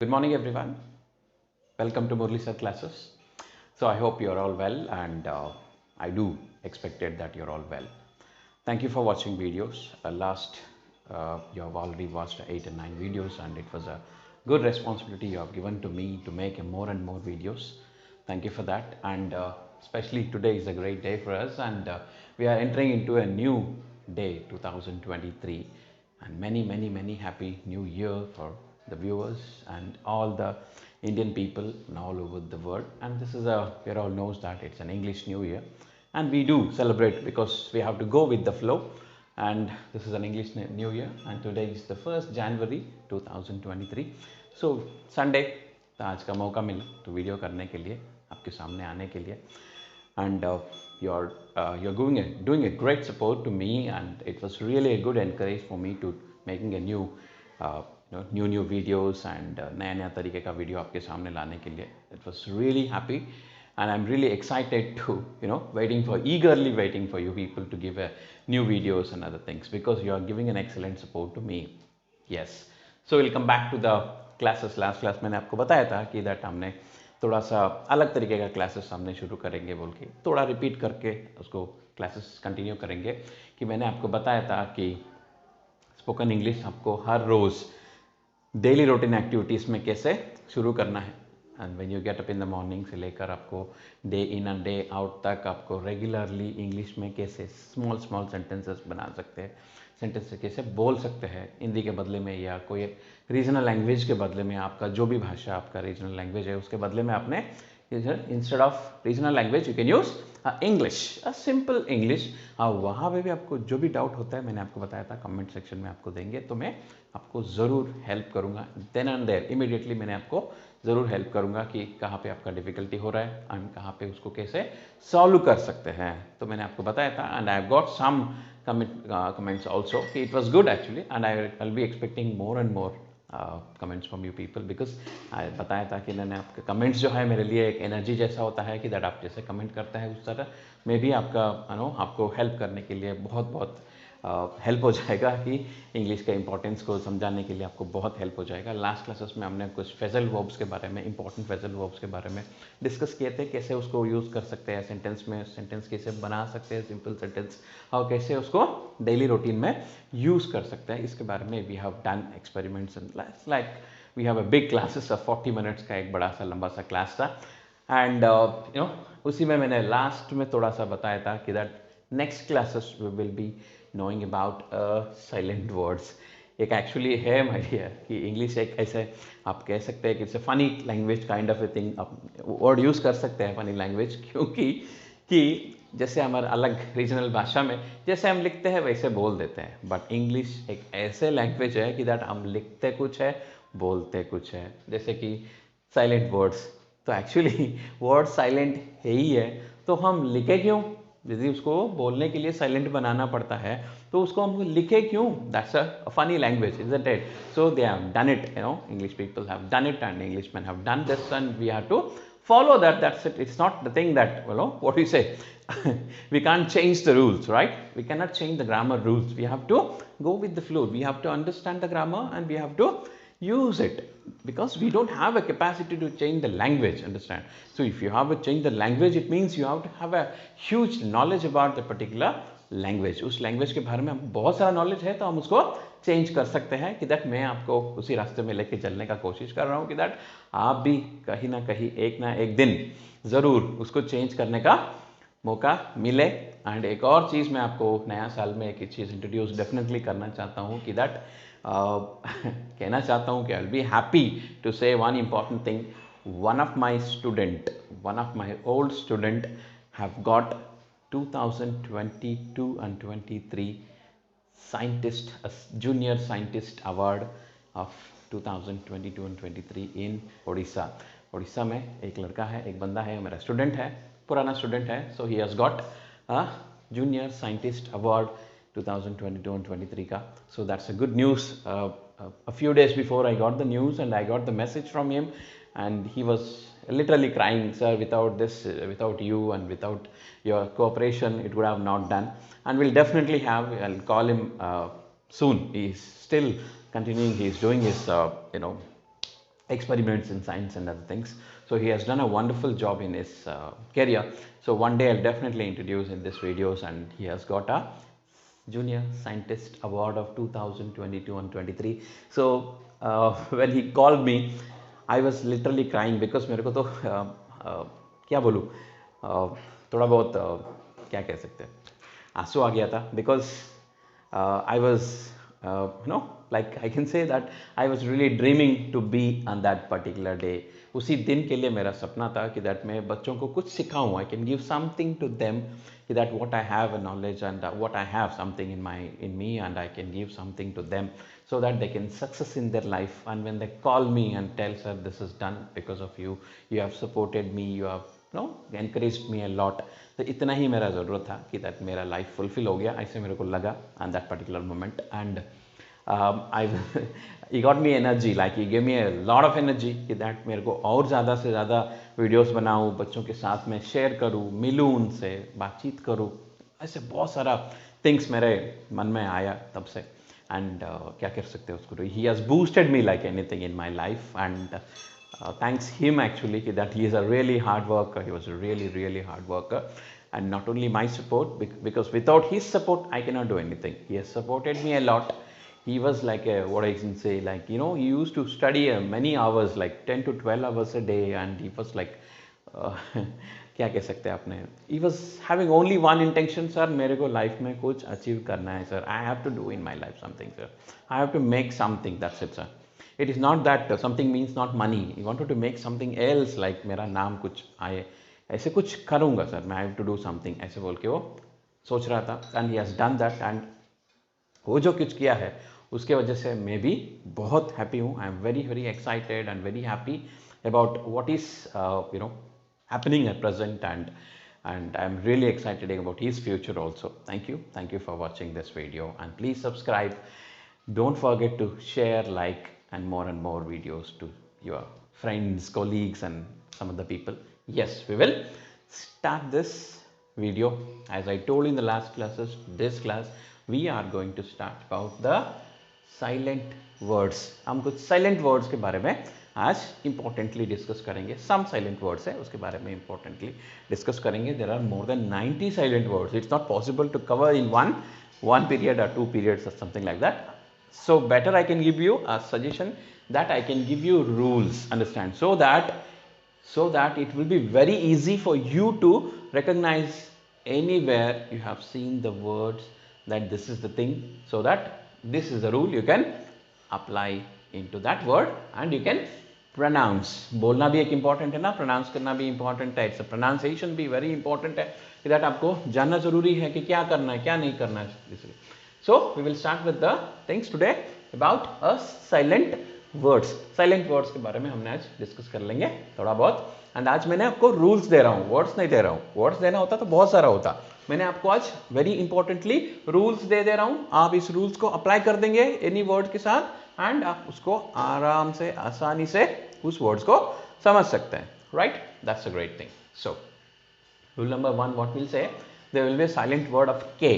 Good morning, everyone. Welcome to Murli Sir classes. So I hope you are all well, and I do expected that you're all well. Thank you for watching videos. You have already watched 8 and 9 videos, and it was a good responsibility you have given to me to make more and more videos. Thank you for that. And especially today is a great day for us, and we are entering into a new day, 2023, and many happy new year for the viewers and all the Indian people and all over the world. And this is we all knows that it's an English New Year, and we do celebrate because we have to go with the flow. And this is an English New Year, and today is the 1st January 2023. So Sunday, तो आज का मौका मिला तो video करने के लिए, आपके सामने आने के लिए. And you're doing a great support to me, and it was really a good encourage for me to making a new new videos and नया तरीके का वीडियो आपके सामने लाने के लिए. It was really happy, and I'm really excited to eagerly waiting for you people to give a new videos and other things, because you are giving an excellent support to me. Yes, so we'll come back to the classes. Last class मैंने आपको बताया था कि that हमने थोड़ा सा अलग तरीके का क्लासेस हमने शुरू करेंगे बोल के, थोड़ा रिपीट करके उसको क्लासेस कंटिन्यू करेंगे. कि मैंने आपको बताया था कि स्पोकन इंग्लिश आपको हर रोज़ डेली रूटीन एक्टिविटीज़ में कैसे शुरू करना है. And when you get up in the morning से लेकर आपको day in and day out तक आपको रेगुलरली इंग्लिश में कैसे स्मॉल सेंटेंसेस बना सकते हैं, सेंटेंस कैसे बोल सकते हैं हिंदी के बदले में, या कोई रीजनल लैंग्वेज के बदले में, आपका जो भी भाषा आपका रीजनल लैंग्वेज है उसके बदले में आपने instead of regional language you can use English, simple English. वहाँ पे भी आपको जो भी डाउट होता है मैंने आपको बताया था कमेंट सेक्शन में आपको देंगे, तो मैं आपको ज़रूर हेल्प करूँगा. देन एंड देयर इमीडिएटली मैंने आपको ज़रूर हेल्प करूँगा कि कहाँ पे आपका डिफ़िकल्टी हो रहा है एंड कहाँ पे उसको कैसे सॉल्व कर सकते हैं. तो मैंने आपको बताया था, and I have got some comments also. It was good actually, and I'll be expecting more and more comments from you people, because बताया था कि मैंने आपके कमेंट्स जो है मेरे लिए एक एनर्जी जैसा होता है कि दैट आप जैसे कमेंट करते हैं उस तरह मैं भी आपका आपको हेल्प करने के लिए बहुत हेल्प हो जाएगा, कि इंग्लिश के इंपॉर्टेंस को समझाने के लिए आपको बहुत हेल्प हो जाएगा. लास्ट क्लासेस में हमने कुछ फेजल वर्ब्स के बारे में, इंपॉर्टेंट फेजल वर्ब्स के बारे में डिस्कस किए थे, कैसे उसको यूज़ कर सकते हैं सेंटेंस में, सेंटेंस कैसे बना सकते हैं सिंपल सेंटेंस, और कैसे उसको डेली रूटीन में यूज़ कर सकते हैं. इसके बारे में we have done experiments and like we have a big classes of 40 minutes का एक बड़ा सा लंबा सा क्लास था. एंड उसी में मैंने लास्ट में थोड़ा सा बताया था कि that next classes we will be knowing about silent words. एक एक्चुअली है माय डियर कि इंग्लिश एक ऐसे आप कह सकते हैं कि it's a funny language kind of a thing. आप वर्ड यूज़ कर सकते हैं फनी लैंग्वेज, क्योंकि कि जैसे हमारे अलग रीजनल भाषा में जैसे हम लिखते हैं वैसे बोल देते हैं, बट इंग्लिश एक ऐसे लैंग्वेज है कि दैट हम लिखते कुछ है बोलते कुछ है. जैसे कि साइलेंट वर्ड्स, तो एक्चुअली वर्ड साइलेंट है ही है, तो हम लिखे क्यों? यदि उसको बोलने के लिए साइलेंट बनाना पड़ता है तो उसको हम लिखे क्यों? That's a funny language, isn't it? So they have done it, English people have done it and Englishmen have done this, and we have to follow that. That's it. It's not the thing that what we say. We can't change the rules, right? We cannot change the grammar rules. We have to go with the flow. We have to understand the grammar and we have to use it, because we don't have a capacity to change the language, understand? So if you have to change the language, it means you have to have a huge knowledge about the particular language. उस language के बारे में हम बहुत सारा knowledge है, तो हम उसको चेंज कर सकते हैं. कि दैट मैं आपको उसी रास्ते में लेके चलने का कोशिश कर रहा हूँ, कि दैट आप भी कहीं ना कहीं एक ना एक दिन ज़रूर उसको चेंज करने का मौका मिले. एंड एक और चीज़ मैं आपको नया साल में एक चीज़ इंट्रोड्यूस डेफिनेटली करना चाहता हूँ, कि दैट कहना चाहता हूँ कि I will be happy to say one important thing. One of my old student have got 2022 and 23 scientist, a junior scientist award of 2022 and 23 in Orissa में एक लड़का है, एक बंदा है, मेरा स्टूडेंट है, पुराना स्टूडेंट है. So he has got a junior scientist award 2022 and 23 का. So that's a good news. A few days before I got the news and I got the message from him, and he was literally crying, sir, without this, without you and without your cooperation, it would have not done. And we'll definitely have, I'll call him soon. He's still continuing, he's doing his experiments in science and other things. So he has done a wonderful job in his career. So one day I'll definitely introduce in this videos, and he has got a Junior Scientist Award of 2022 and 23. So when he called me, I was literally crying because मेरे को तो क्या बोलूँ, थोड़ा बहुत क्या कह सकते हैं, आंसू आ गया था, because I was like I can say that I was really dreaming to be on that particular day. उसी दिन के लिए मेरा सपना था कि that मैं बच्चों को कुछ सिखाऊं, I can give something to them, that what I have a knowledge and what I have something in me, and I can give something to them so that they can success in their life. And when they call me and tell, sir, this is done because of you, you have supported me, you have encouraged me a lot, तो इतना ही मेरा ज़रूरत था कि that मेरा life fulfil हो गया, ऐसे मेरे को लगा on that particular moment. And he got me energy, like he gave me a lot of energy कि that मेरे को और ज़्यादा से ज़्यादा वीडियोस बनाऊँ, बच्चों के साथ में शेयर करूँ, मिलूँ उनसे, बातचीत करूँ, ऐसे बहुत सारा थिंग्स मेरे मन में आया तब से. एंड क्या कर सकते हैं उसको, he has boosted me like anything in my life. And thanks him actually that he is a really hard worker, he was a really hard worker. And not only my support, because without his support I cannot do anything. He has supported me a lot. He was like a, what I can say, like he used to study many hours, like 10 to 12 hours a day, and he was like क्या कह सकते हैं आपने, he was having only one intention, sir, मेरे को life में कुछ achieve करना है sir, I have to do in my life something, sir, I have to make something, that's it, sir. It is not that something means not money, he wanted to make something else, like मेरा नाम कुछ आए, ऐसे कुछ करूँगा sir मैं, I have to do something, ऐसे बोल के वो सोच रहा था. And he has done that, and वो जो कुछ किया है उसके वजह से मैं भी बहुत हैप्पी हूँ. I am very excited and very happy about what is happening at present, and I'm really excited about his future also. Thank you for watching this video, and please subscribe. Don't forget to share, like, and more videos to your friends, colleagues, and some other people. Yes, we will start this video. As I told in the last classes, this class we are going to start about the silent words. हम कुछ silent words के बारे में आज importantly discuss करेंगे. सम silent words है उसके बारे में इम्पोर्टेंटली डिस्कस करेंगे. There are more than 90 silent words. It's not possible to cover in one period or 2 periods or something like that. So better I can give you a suggestion that I can give you rules, understand, so that it will be very easy for you to recognize anywhere you have seen the words that this is the thing, so that this is the rule you can apply into that word and you can pronounce. बोलना भी एक important है ना, pronounce करना भी important है. It's a pronunciation भी very important है, that आपको जानना जरूरी है कि क्या करना है क्या नहीं करना है. So we will start with the things today about a silent words. Silent words के बारे में हमने आज डिस्कस कर लेंगे थोड़ा बहुत. एंड आज मैंने आपको रूल्स दे रहा हूँ, वर्ड्स नहीं दे रहा हूँ. वर्ड्स देना होता तो बहुत सारा होता. मैंने आपको आज वेरी इंपॉर्टेंटली रूल्स दे रहा हूँ. आप इस रूल्स को अप्लाई कर देंगे एनी वर्ड के साथ, एंड आप उसको आराम से आसानी से उस वर्ड्स को समझ सकते हैं. Right, that's a great thing. So rule number 1, what will say, there will be a silent word of K.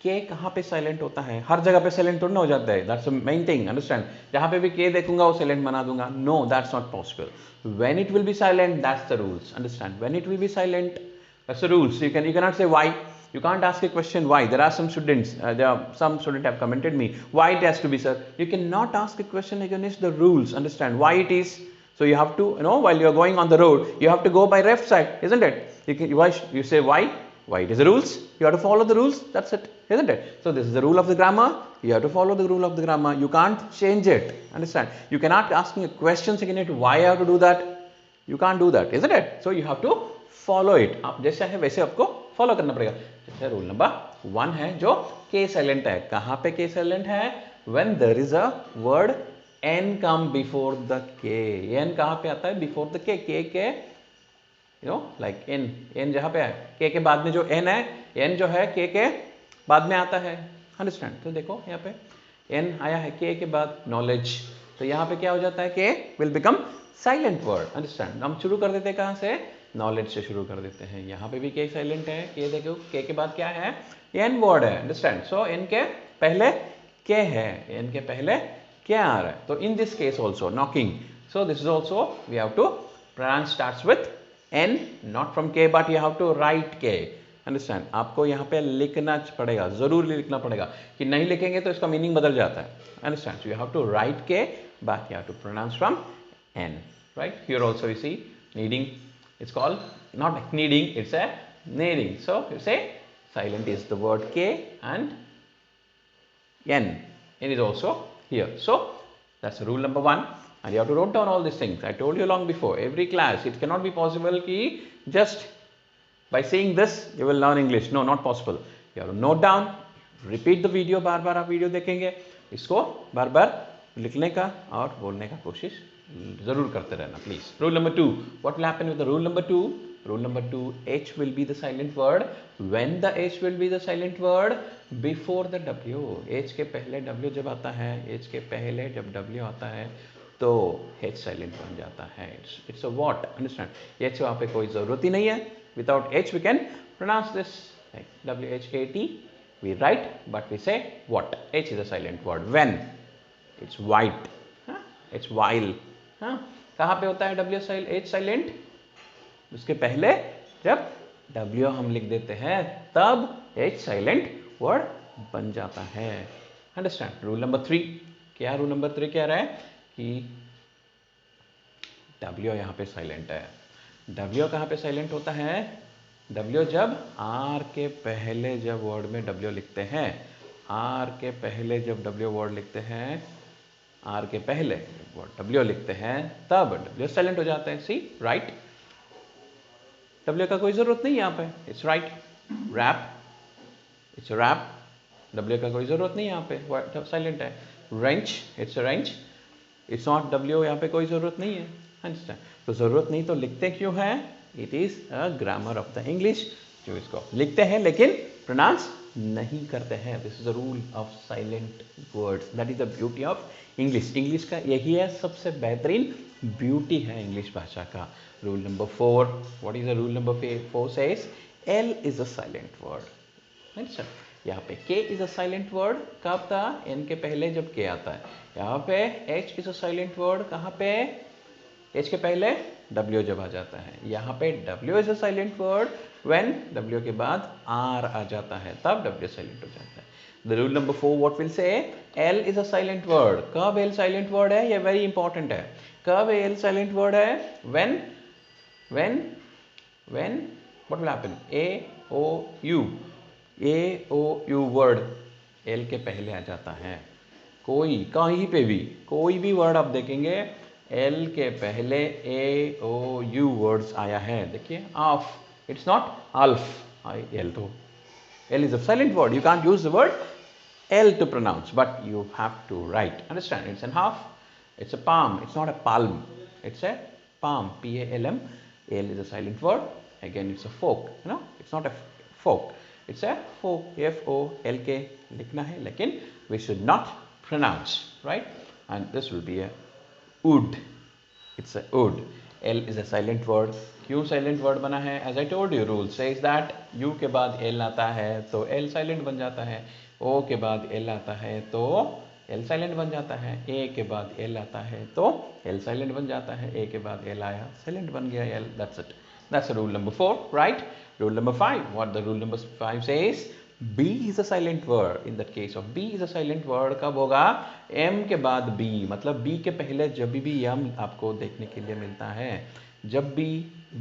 K कहाँ पे साइलेंट होता है? हर जगह पे साइलेंट थोड़ा ना हो जाता है. That's the main thing, understand. जहाँ पे भी के देखूंगा वो साइलेंट बना दूंगा. No, that's not possible. When it will be silent, that's the rules, understand. When it will be silent, that's the rules. You cannot say why. You can't ask a question why. There are some students, some students have commented me, why it has to be, sir. You cannot ask a question against the rules, understand, why it is. So you have to, while you are going on the road, you have to go by left side, isn't it? You say why it is the rules. You have to follow the rules, that's it, isn't it? So this is the rule of the grammar. You have to follow the rule of the grammar. You can't change it, understand. You cannot ask me questions against why I have to do that. You can't do that, isn't it? So you have to follow it. आप जैसा है वैसे आपको follow करना पड़ेगा. जैसे rule number 1 है जो के साइलेंट है. कहाँ पे के साइलेंट है? When there is a word N come before the K. N कहाँ पे आता है? Before the K like N जहाँ पे है, के बाद में जो एन है, एन जो है के बाद में आता है, अंडरस्टैंड. तो देखो यहाँ पे एन आया है के बाद, नॉलेज. तो यहाँ पे क्या हो जाता है? के will become silent word, understand. हम शुरू कर देते हैं कहाँ से? नॉलेज से शुरू कर देते हैं. यहाँ पे भी के साइलेंट है. के देखो, के बाद क्या है? एन वर्ड है, अंडरस्टैंड. सो एन के पहले के है, एन के पहले क्या आ रहा है. तो in this case also knocking. So this is also we have to pronounce starts with N, not from K, but you have to write K. Understand, आपको यहाँ पे लिखना पड़ेगा, जरूर लिखना पड़ेगा, कि नहीं लिखेंगे तो इसका मीनिंग बदल जाता है. Understand, so you have to write K but you have to pronounce from N, right. Here also you see needing, it's called not needing, it's a needing. So you say silent is the word K and N. N is also here. So that's rule number 1. And you have to write down all these things. I told you long before, every class, it cannot be possible ki just by saying this you will learn English. No, not possible. You have to note down, repeat the video, बार बार आप video देखेंगे, इसको बार बार लिखने का और बोलने का कोशिश जरूर करते रहना, please. Rule number 2, what will happen with the rule number 2? Rule number 2, H will be the silent word. When the H will be the silent word? Before the W. H के पहले W जब आता है, H के पहले जब W आता है तो H silent बन जाता है. It's a what? Understand? H वहाँ पे कोई ज़रूरत ही नहीं है. Without H we can pronounce this like W-H-A-T. We write but we say what? H is a silent word. When? It's white. It's while. कहाँ पे होता है H silent? उसके पहले जब W हम लिख देते हैं तब H साइलेंट वर्ड बन जाता है. अंडरस्टैंड. रूल नंबर 3 क्या? रूल नंबर 3 कह रहा है कि W यहाँ पे साइलेंट है. W कहाँ पे साइलेंट होता है? W जब R के पहले जब वर्ड में W लिखते हैं, R के पहले जब W वर्ड लिखते हैं, R के पहले वर्ड W लिखते हैं तब W साइलेंट हो जाता है. सी राइट. W का कोई जरूरत नहीं यहाँ पे. It's right. Wrap, it's wrap. W का कोई जरूरत नहीं यहाँ पे, साइलेंट है. Wrench, it's wrench. It's not W, यहाँ पे कोई जरूरत नहीं है. अंडरस्टैंड. तो जरूरत नहीं तो लिखते क्यों है? It is a grammar of the English. जो इसको लिखते हैं लेकिन प्रोनाउंस नहीं करते हैं. This is the rule of silent words. That is the beauty of English. English का यही है सबसे बेहतरीन ब्यूटी है इंग्लिश भाषा का. Rule number 4. What is the rule number 4 says? L is a silent word. अच्छा, यहाँ पे K is a silent word. कब था? N के पहले जब K आता है. यहाँ पे H is a silent word. कहाँ पे? H के पहले W जब आ जाता है. यहाँ पे W is a silent word when W के बाद R आ जाता है तब W silent हो जाता है. The rule number 4 what will say? L is a silent word. कब L silent word है? ये very important है. कब L silent word है? When what will happen? A O U word L के पहले आ जाता है. कोई कहीं पे भी कोई भी वर्ड आप देखेंगे L के पहले A O U वर्ड्स आया है. देखिए ऑफ, इट्स नॉट अल्फ. L तो L is a silent word. You can't use the word L to pronounce, but you have to write. Understand? It's an half. It's a palm. It's not a palm. It's a palm. P-A-L-M. L is a silent word. Again, it's a fork. You know, it's not a fork. It's a fork. F-O-L-K. लिखना है, लेकिन we should not pronounce, right? And this will be a wood. It's a wood. L is a silent word. क्यों silent word बना है? As I told you, rule says that U के बाद L आता है तो L silent बन जाता है. O के बाद L आता है तो L silent बन जाता है. A के बाद L आता है तो L silent बन जाता है. A के बाद L आया, silent बन गया L. That's it. That's rule number 4, right? Rule number 5. What the rule number 5 says? B is a silent word. In that case of B is a silent word, कब होगा? M के बाद B. मतलब B के पहले जब भी M आपको देखने के लिए मिलता है, जब भी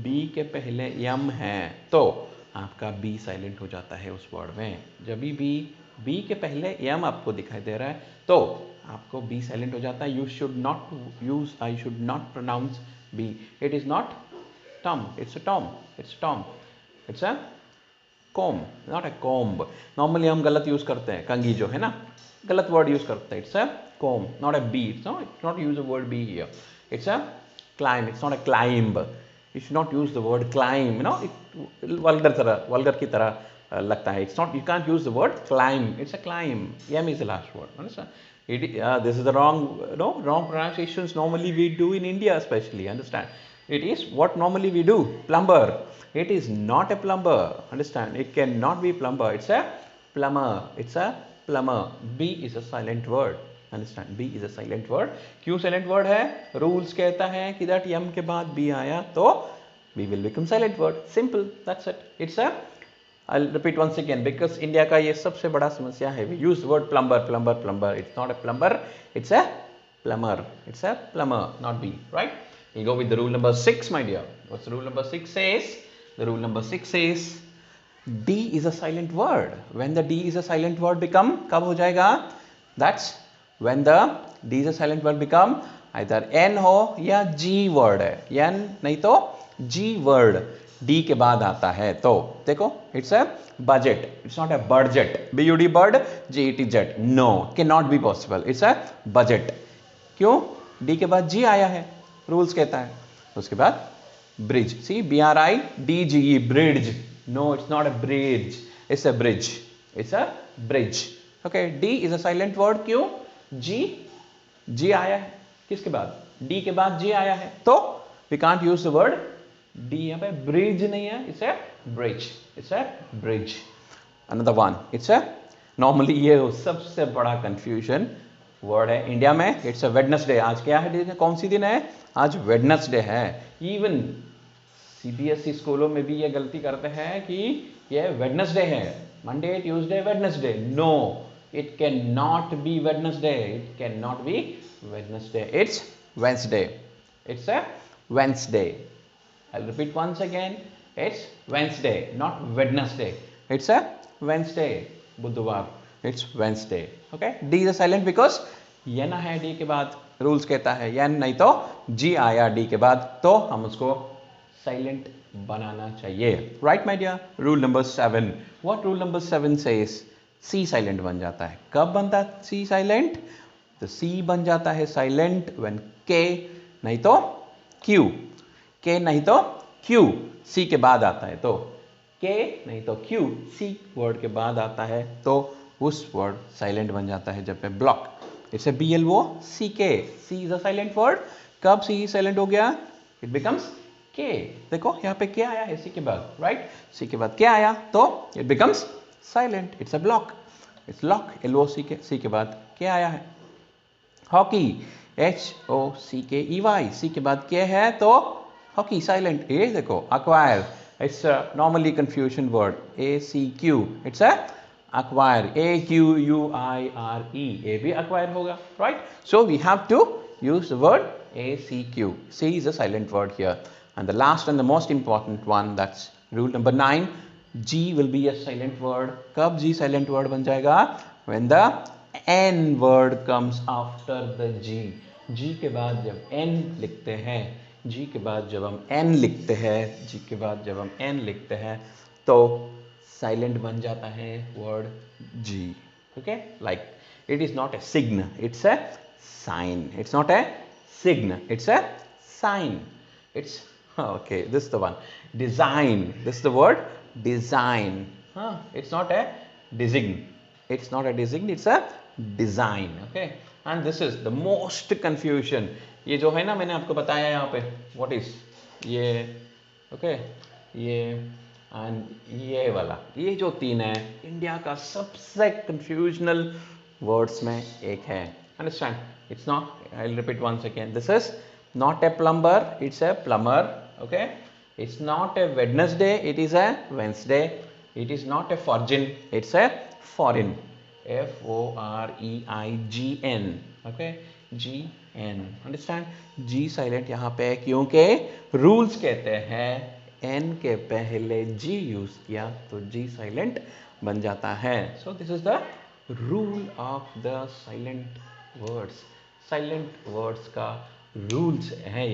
B के पहले M है तो आपका B साइलेंट हो जाता है उस वर्ड में. जब भी B के पहले M आपको दिखाई दे रहा है तो आपको B साइलेंट हो जाता है. You should not use, I should not pronounce B. It is not tomb, it's a tomb. It's tomb. It's a comb, not a comb. Normally हम गलत यूज करते हैं, कंघी जो है ना, गलत वर्ड यूज करते हैं. It's a comb, not a B. It's not use a word B here. It's a climb. It's not a climb. You should not use the word climb. Vulgar की तरह लगता है. It's not, you can't use the word climb. It's a climb. M is the last word. Understand? This is the wrong pronunciations normally we do in India especially. Understand? It is what normally we do. Plumber. It is not a plumber. Understand? It cannot be plumber. It's a plumber. It's a plumber. B is a silent word. Understand, B is a silent word. क्यों silent word है? Rules कहता है कि that यम के बाद B आया तो B will become silent word. Simple, that's it. It's a, I'll repeat once again because India का ये सबसे बड़ा समस्या है. We use word plumber, plumber, plumber. It's not a plumber, it's a plumber. It's a plumber, not B, right? We'll go with the rule number 6, my dear. What's the rule number 6 says? The rule number 6 says D is a silent word. When the D is a silent word become, कब हो जाएगा? That's when the D is a silent word become either N हो या G word है. N नहीं तो G word D के बाद आता है. तो देखो, it's a budget, it's not a burget. BUD bird, GET jet. No, can not be possible. It's a budget. क्यों? D के बाद G आया है, रूल्स कहता है. उसके बाद bridge, see BRIDGE, bridge. No, it's not a bridge, it's a bridge. It's a bridge. Okay, D is a silent word. क्यों? G आया है. किसके बाद? D के बाद G आया है, तो we can't use the word D. यहाँ पे ब्रिज नहीं है, it's a bridge. It's a bridge. Another one, it's a, normally ये सबसे बड़ा कंफ्यूजन वर्ड है इंडिया में. It's a Wednesday. आज क्या है दिन? कौन सी दिन है? आज वेडनेसडे है. इवन CBSE स्कूलों में भी ये गलती करते हैं कि ये वेडनेसडे है, Monday Tuesday Wednesday. No, it can not be Wednesday. It can not be Wednesday. It's Wednesday. It's a Wednesday. I'll repeat once again. It's Wednesday, not Wednesday. It's a Wednesday, बुधवार. It's Wednesday. Okay. D is a silent because N है D के बाद, rules कहता है N नहीं तो G आया D के बाद, तो हम उसको साइलेंट बनाना चाहिए. Right, my dear? Rule number 7. What rule number 7 says? C silent बन जाता है. कब बनता है C साइलेंट? तो C बन जाता है साइलेंट when K नहीं तो Q. K नहीं तो Q C के बाद आता है. तो K नहीं तो Q C वर्ड के बाद आता है, तो उस वर्ड साइलेंट बन जाता है जब पे block. It's BLOCK. C is a silent word. कब C साइलेंट हो गया? It becomes K. देखो यहाँ पे क्या आया है C के बाद, राइट? C के बाद क्या आया तो it becomes silent. It's a block. It's lock. LOCK. C के बाद क्या आया है? हॉकी. HOCKEY. C के बाद क्या है तो हॉकी, साइलेंट. ये देखो acquire. It's a normally confusion word. ACQ. It's a acquire. AQUIRE. ये भी acquire होगा, right? So we have to use the word ACQ. C is a silent word here. And the last and the most important one, that's rule number 9. G will be a silent word. कब G silent word बन जाएगा? When the N word comes after the G. G के बाद जब N लिखते हैं, G के बाद जब हम N लिखते हैं, G के बाद जब हम N लिखते हैं, तो साइलेंट बन जाता है word G. Okay? Like it is not a sign, it's a sign. It's not a sign, it's a sign. It's okay. This is the one. Design. This is the word design. It's not a design. It's not a design. It's a design. Okay. And this is the most confusion. ये जो है ना, मैंने आपको बताया यहाँ पे, what is ये, okay, ये and ये वाला, ये जो तीन है इंडिया का सबसे confusional words में एक है. Understand? It's not. I'll repeat once again. This is not a plumber. It's a plumber. Okay. It's not a Wednesday. It is a Wednesday. It is not a foreign. It's a foreign. FOREIGN. Okay. GN. Understand? G silent यहाँ पे क्योंकि rules कहते हैं N के पहले G use किया तो G silent बन जाता है. So this is the rule of the silent words. Silent words का रूल्स है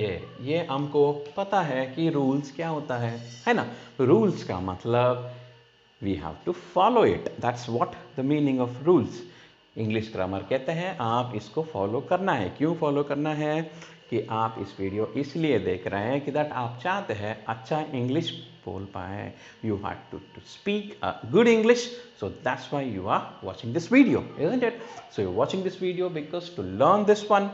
ये हमको पता है कि रूल्स क्या होता है ना? रूल्स का मतलब we have to follow it. That's what the meaning of rules. English grammar कहते हैं आप इसको फॉलो करना है. क्यों फॉलो करना है? कि आप इस वीडियो इसलिए देख रहे हैं कि दैट आप चाहते हैं अच्छा इंग्लिश बोल पाए. You have to speak a good English, so that's why you are watching this video, isn't it? So you're watching this video because to learn this one.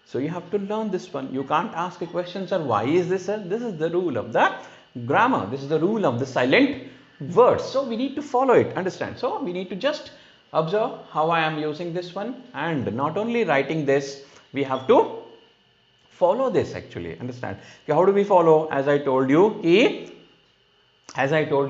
So you have to learn this one. You can't ask a question, sir, why is this, sir? This is the rule of the grammar. This is the rule of the silent words. So we need to follow it, understand? So we need to just Observe how I am using this one, and not only writing this, we have to follow this actually. Understand? How do we follow? As I told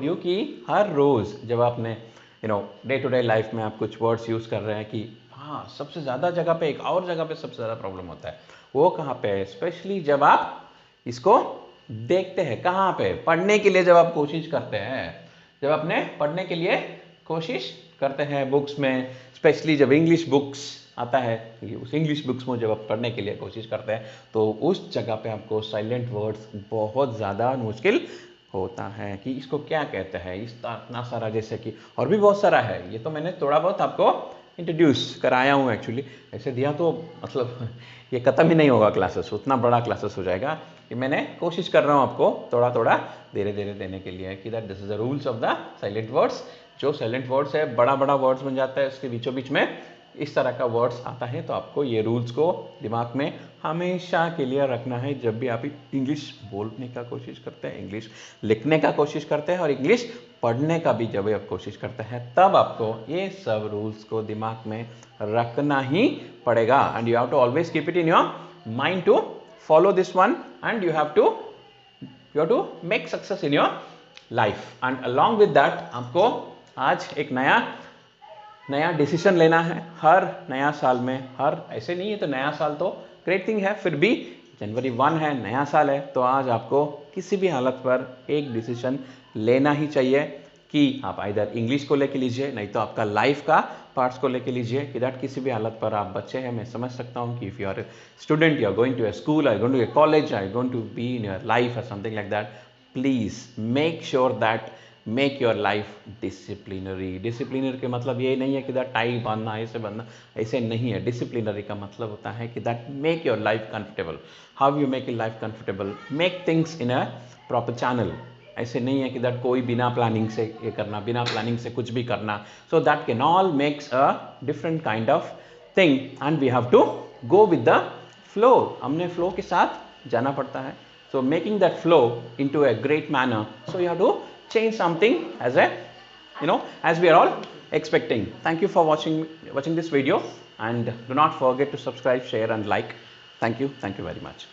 you कि हर रोज जब आपने day to day life में आप कुछ words use कर रहे हैं कि हाँ, सबसे ज्यादा जगह पे, एक और जगह पे सबसे ज्यादा प्रॉब्लम होता है, वो कहाँ पे है? स्पेशली जब आप इसको देखते हैं, कहाँ पे? पढ़ने के लिए जब आप कोशिश करते हैं, जब आपने पढ़ने के लिए कोशिश करते हैं बुक्स में, स्पेशली जब इंग्लिश बुक्स आता है, उस इंग्लिश बुक्स में जब आप पढ़ने के लिए कोशिश करते हैं, तो उस जगह पे आपको साइलेंट वर्ड्स बहुत ज़्यादा मुश्किल होता है कि इसको क्या कहते हैं, इतना सारा, जैसे कि और भी बहुत सारा है। ये तो मैंने थोड़ा बहुत आपको इंट्रोड्यूस कराया हूँ एक्चुअली। ऐसे दिया तो मतलब ये ख़त्म ही नहीं होगा क्लासेस, उतना बड़ा क्लासेस हो जाएगा कि मैंने कोशिश कर रहा हूँ आपको थोड़ा थोड़ा धीरे धीरे देने के लिए कि that this is the rules of the silent words. जो साइलेंट वर्ड्स है, बड़ा बड़ा वर्ड्स बन जाता है, उसके बीचों बीच में इस तरह का वर्ड्स आता है, तो आपको ये रूल्स को दिमाग में हमेशा के लिए रखना है जब भी आप इंग्लिश बोलने का कोशिश करते हैं, इंग्लिश लिखने का कोशिश करते हैं और इंग्लिश पढ़ने का भी जब आप कोशिश करते हैं, तब आपको ये सब रूल्स को दिमाग में रखना ही पड़ेगा। And you have to always keep it in your mind to follow this one, and you have to make success in your life. And along with that आपको आज एक नया डिसीजन लेना है। हर नया साल में, हर ऐसे नहीं है तो नया साल तो ग्रेट थिंग है, फिर भी जनवरी 1 है, नया साल है, तो आज आपको किसी भी हालत पर एक डिसीजन लेना ही चाहिए कि आप इधर इंग्लिश को लेके लीजिए, नहीं तो आपका लाइफ का पार्ट्स को लेके लीजिए। कि दैट किसी भी हालत पर आप बच्चे हैं, मैं समझ सकता हूँ कि if you are student, you are going to a school, are going to a college, are going to be in your life और something like that, please make sure that make your life disciplinary. Disciplinary के मतलब ये नहीं है कि that tie बांधना, ऐसे बांधना, ऐसे नहीं है। डिसिप्लिनरी का मतलब होता है कि that make your life comfortable. How you make your life comfortable? Make things in a proper channel. ऐसे नहीं है कि दैट कोई बिना प्लानिंग से ये करना, बिना प्लानिंग से कुछ भी करना। So that can all makes a different kind of thing, and we have to go with the flow. हमने फ्लो के साथ जाना पड़ता है। So making that flow into a great manner, so you have to change something as we are all expecting. Thank you for watching this video, and do not forget to subscribe, share and like. Thank you very much.